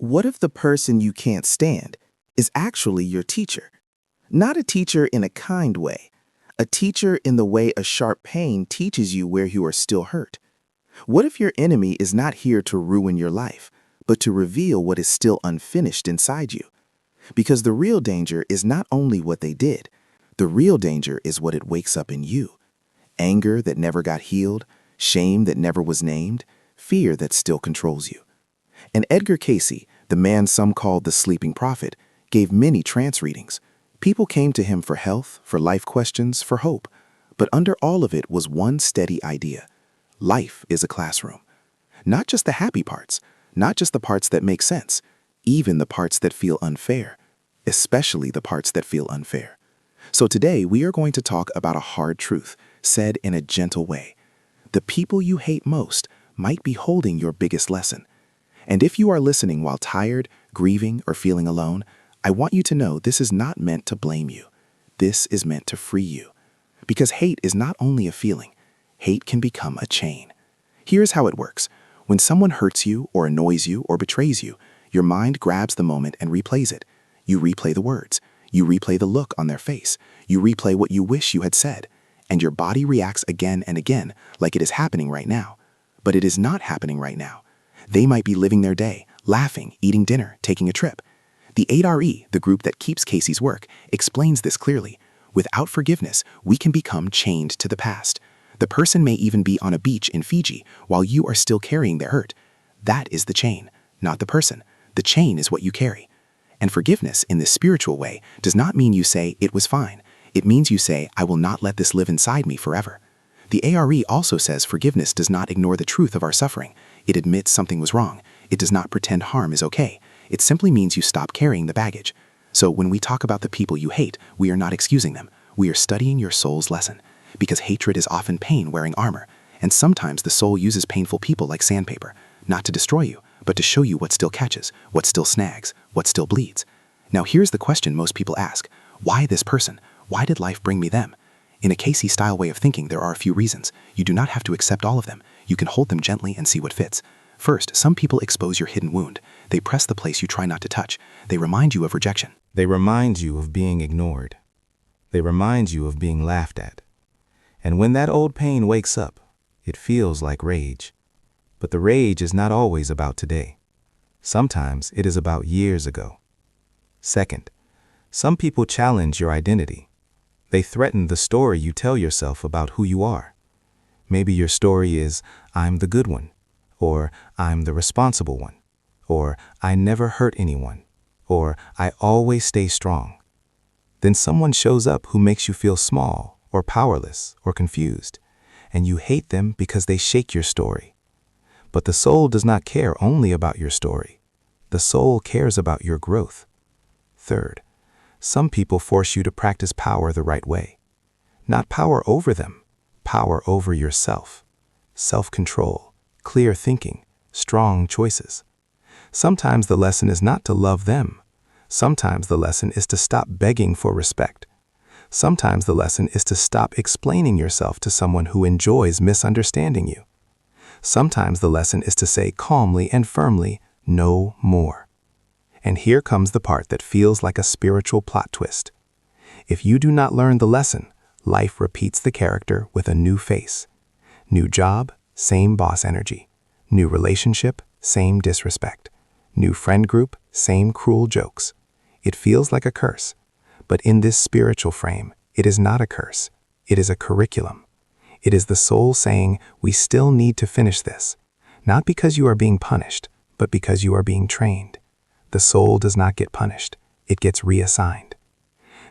What if the person you can't stand is actually your teacher? Not a teacher in a kind way, a teacher in the way a sharp pain teaches you where you are still hurt. What if your enemy is not here to ruin your life, but to reveal what is still unfinished inside you? Because the real danger is not only what they did, the real danger is what it wakes up in you. Anger that never got healed, shame that never was named, fear that still controls you. And Edgar Cayce, the man some called the sleeping prophet, gave many trance readings. People came to him for health, for life questions, for hope. But under all of it was one steady idea. Life is a classroom. Not just the happy parts, not just the parts that make sense, even the parts that feel unfair, especially the parts that feel unfair. So today we are going to talk about a hard truth, said in a gentle way. The people you hate most might be holding your biggest lesson. And if you are listening while tired, grieving, or feeling alone, I want you to know this is not meant to blame you. This is meant to free you. Because hate is not only a feeling, hate can become a chain. Here's how it works. When someone hurts you or annoys you or betrays you, your mind grabs the moment and replays it. You replay the words. You replay the look on their face. You replay what you wish you had said. And your body reacts again and again like it is happening right now. But it is not happening right now. They might be living their day, laughing, eating dinner, taking a trip. The 8RE, the group that keeps Cayce's work, explains this clearly. Without forgiveness, we can become chained to the past. The person may even be on a beach in Fiji while you are still carrying their hurt. That is the chain, not the person. The chain is what you carry. And forgiveness in this spiritual way does not mean you say, it was fine. It means you say, I will not let this live inside me forever. The ARE also says forgiveness does not ignore the truth of our suffering. It admits something was wrong. It does not pretend harm is okay. It simply means you stop carrying the baggage. So when we talk about the people you hate, we are not excusing them. We are studying your soul's lesson. Because hatred is often pain wearing armor. And sometimes the soul uses painful people like sandpaper, not to destroy you, but to show you what still catches, what still snags, what still bleeds. Now here's the question most people ask. Why this person? Why did life bring me them? In a Cayce-style way of thinking, there are a few reasons. You do not have to accept all of them. You can hold them gently and see what fits. First, some people expose your hidden wound. They press the place you try not to touch. They remind you of rejection. They remind you of being ignored. They remind you of being laughed at. And when that old pain wakes up, it feels like rage. But the rage is not always about today. Sometimes it is about years ago. Second, some people challenge your identity. They threaten the story you tell yourself about who you are. Maybe your story is, I'm the good one, or I'm the responsible one, or I never hurt anyone, or I always stay strong. Then someone shows up who makes you feel small, or powerless, or confused, and you hate them because they shake your story. But the soul does not care only about your story. The soul cares about your growth. Third, some people force you to practice power the right way. Not power over them, power over yourself. Self-control, clear thinking, strong choices. Sometimes the lesson is not to love them. Sometimes the lesson is to stop begging for respect. Sometimes the lesson is to stop explaining yourself to someone who enjoys misunderstanding you. Sometimes the lesson is to say calmly and firmly, no more. And here comes the part that feels like a spiritual plot twist. If you do not learn the lesson, life repeats the character with a new face. New job, same boss energy. New relationship, same disrespect. New friend group, same cruel jokes. It feels like a curse. But in this spiritual frame, it is not a curse. It is a curriculum. It is the soul saying, we still need to finish this. Not because you are being punished, but because you are being trained. The soul does not get punished. It gets reassigned.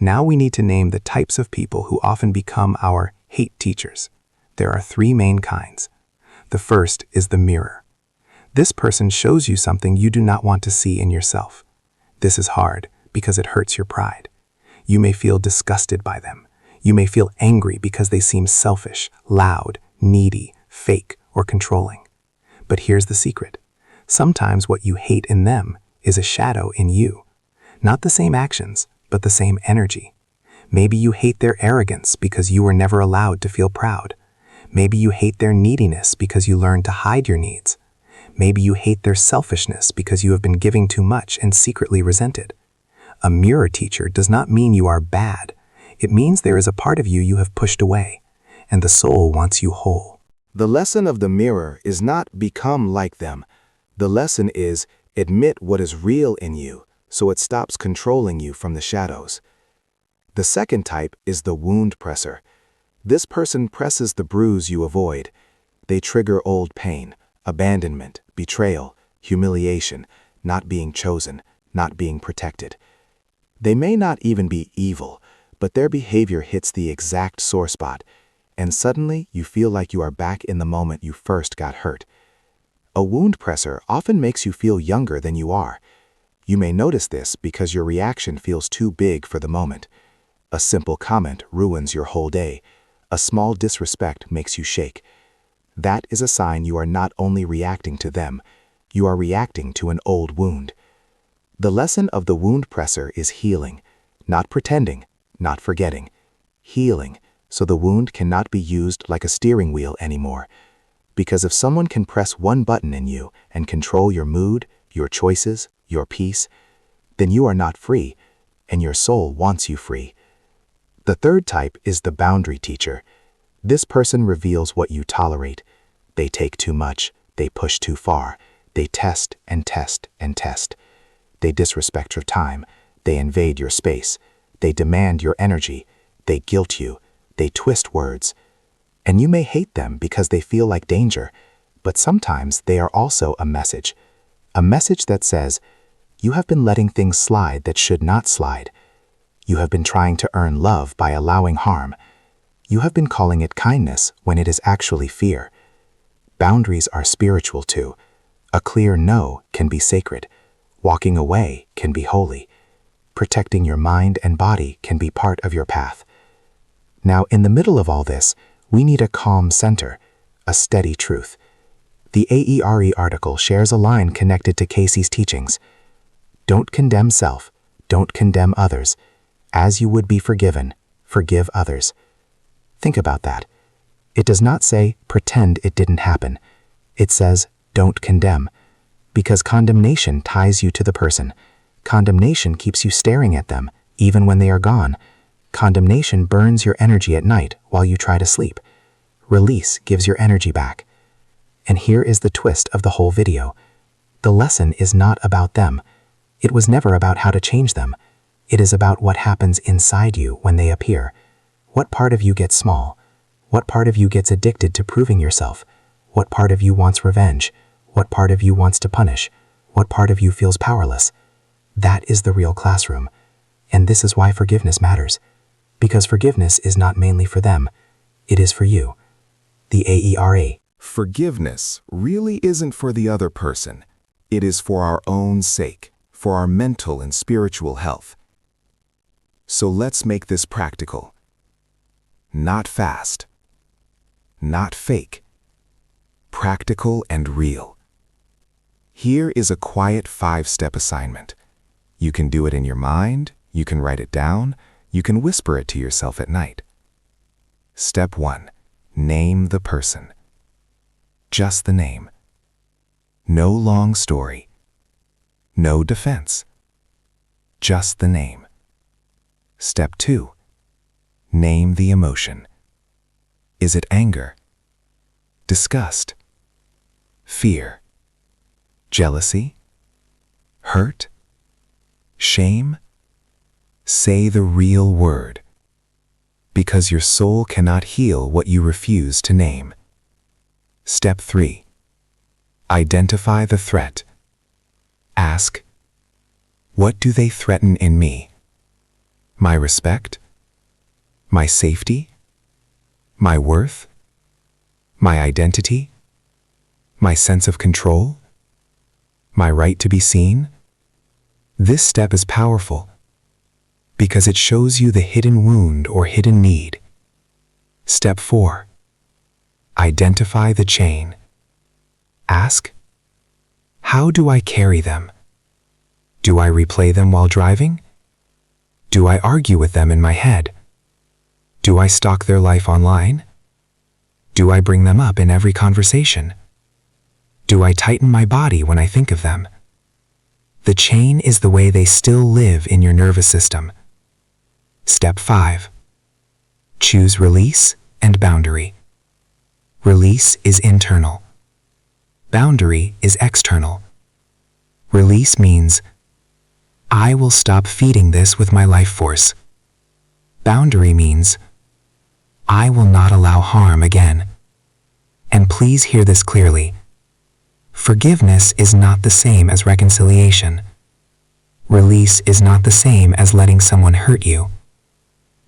Now we need to name the types of people who often become our hate teachers. There are three main kinds. The first is the mirror. This person shows you something you do not want to see in yourself. This is hard because it hurts your pride. You may feel disgusted by them. You may feel angry because they seem selfish, loud, needy, fake, or controlling. But here's the secret. Sometimes what you hate in them is a shadow in you. Not the same actions, but the same energy. Maybe you hate their arrogance because you were never allowed to feel proud. Maybe you hate their neediness because you learned to hide your needs. Maybe you hate their selfishness because you have been giving too much and secretly resent it. A mirror teacher does not mean you are bad. It means there is a part of you you have pushed away, and the soul wants you whole. The lesson of the mirror is not become like them. The lesson is admit what is real in you, so it stops controlling you from the shadows. The second type is the wound presser. This person presses the bruise you avoid. They trigger old pain, abandonment, betrayal, humiliation, not being chosen, not being protected. They may not even be evil, but their behavior hits the exact sore spot, and suddenly you feel like you are back in the moment you first got hurt. A wound presser often makes you feel younger than you are. You may notice this because your reaction feels too big for the moment. A simple comment ruins your whole day. A small disrespect makes you shake. That is a sign you are not only reacting to them, you are reacting to an old wound. The lesson of the wound presser is healing, not pretending, not forgetting. Healing, so the wound cannot be used like a steering wheel anymore. Because if someone can press one button in you and control your mood, your choices, your peace, then you are not free, and your soul wants you free. The third type is the boundary teacher. This person reveals what you tolerate. They take too much, they push too far, they test and test and test. They disrespect your time, they invade your space, they demand your energy, they guilt you, they twist words. And you may hate them because they feel like danger, but sometimes they are also a message that says, you have been letting things slide that should not slide. You have been trying to earn love by allowing harm. You have been calling it kindness when it is actually fear. Boundaries are spiritual too. A clear no can be sacred. Walking away can be holy. Protecting your mind and body can be part of your path. Now, in the middle of all this, we need a calm center, a steady truth. The AERE article shares a line connected to Cayce's teachings. Don't condemn self, don't condemn others. As you would be forgiven, forgive others. Think about that. It does not say, pretend it didn't happen. It says, don't condemn. Because condemnation ties you to the person. Condemnation keeps you staring at them, even when they are gone. Condemnation burns your energy at night while you try to sleep. Release gives your energy back. And here is the twist of the whole video. The lesson is not about them. It was never about how to change them. It is about what happens inside you when they appear. What part of you gets small? What part of you gets addicted to proving yourself? What part of you wants revenge? What part of you wants to punish? What part of you feels powerless? That is the real classroom. And this is why forgiveness matters. Because forgiveness is not mainly for them. It is for you. The AERA. Forgiveness really isn't for the other person. It is for our own sake, for our mental and spiritual health. So let's make this practical. Not fast. Not fake. Practical and real. Here is a quiet 5-step assignment. You can do it in your mind, you can write it down, you can whisper it to yourself at night. Step 1. Name the person. Just the name. No long story. No defense. Just the name. Step 2. Name the emotion. Is it anger? Disgust? Fear? Jealousy? Hurt? Shame? Say the real word. Because your soul cannot heal what you refuse to name. Step 3. Identify the threat. Ask, what do they threaten in me? My respect? My safety? My worth? My identity? My sense of control? My right to be seen? This step is powerful because it shows you the hidden wound or hidden need. Step 4. Identify the chain. Ask, how do I carry them? Do I replay them while driving? Do I argue with them in my head? Do I stalk their life online? Do I bring them up in every conversation? Do I tighten my body when I think of them? The chain is the way they still live in your nervous system. Step 5. Choose release and boundary. Release is internal. Boundary is external. Release means, I will stop feeding this with my life force. Boundary means, I will not allow harm again. And please hear this clearly. Forgiveness is not the same as reconciliation. Release is not the same as letting someone hurt you.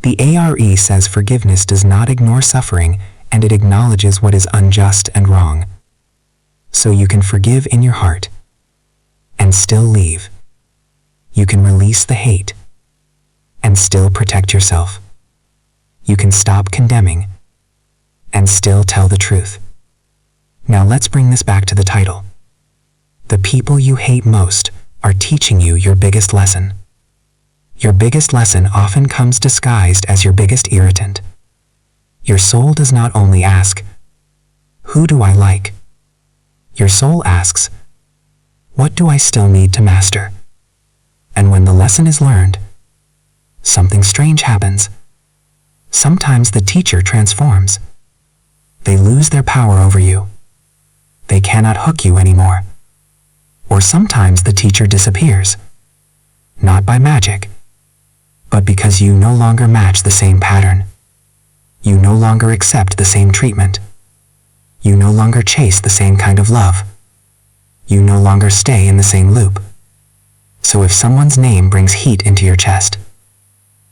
The ARE says forgiveness does not ignore suffering, and it acknowledges what is unjust and wrong. So you can forgive in your heart and still leave. You can release the hate and still protect yourself. You can stop condemning and still tell the truth. Now let's bring this back to the title. The people you hate most are teaching you your biggest lesson. Your biggest lesson often comes disguised as your biggest irritant. Your soul does not only ask, who do I like? Your soul asks, what do I still need to master? And when the lesson is learned, something strange happens. Sometimes the teacher transforms. They lose their power over you. They cannot hook you anymore. Or sometimes the teacher disappears. Not by magic, but because you no longer match the same pattern. You no longer accept the same treatment. You no longer chase the same kind of love. You no longer stay in the same loop. So if someone's name brings heat into your chest,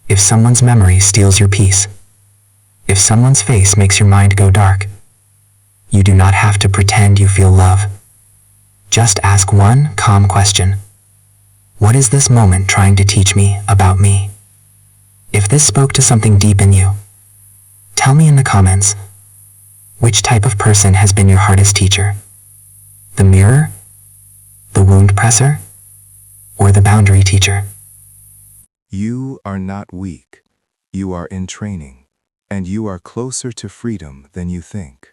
if someone's memory steals your peace, if someone's face makes your mind go dark, you do not have to pretend you feel love. Just ask one calm question. What is this moment trying to teach me about me? If this spoke to something deep in you, tell me in the comments. Which type of person has been your hardest teacher? The mirror? The wound presser? Or the boundary teacher? You are not weak. You are in training, and you are closer to freedom than you think.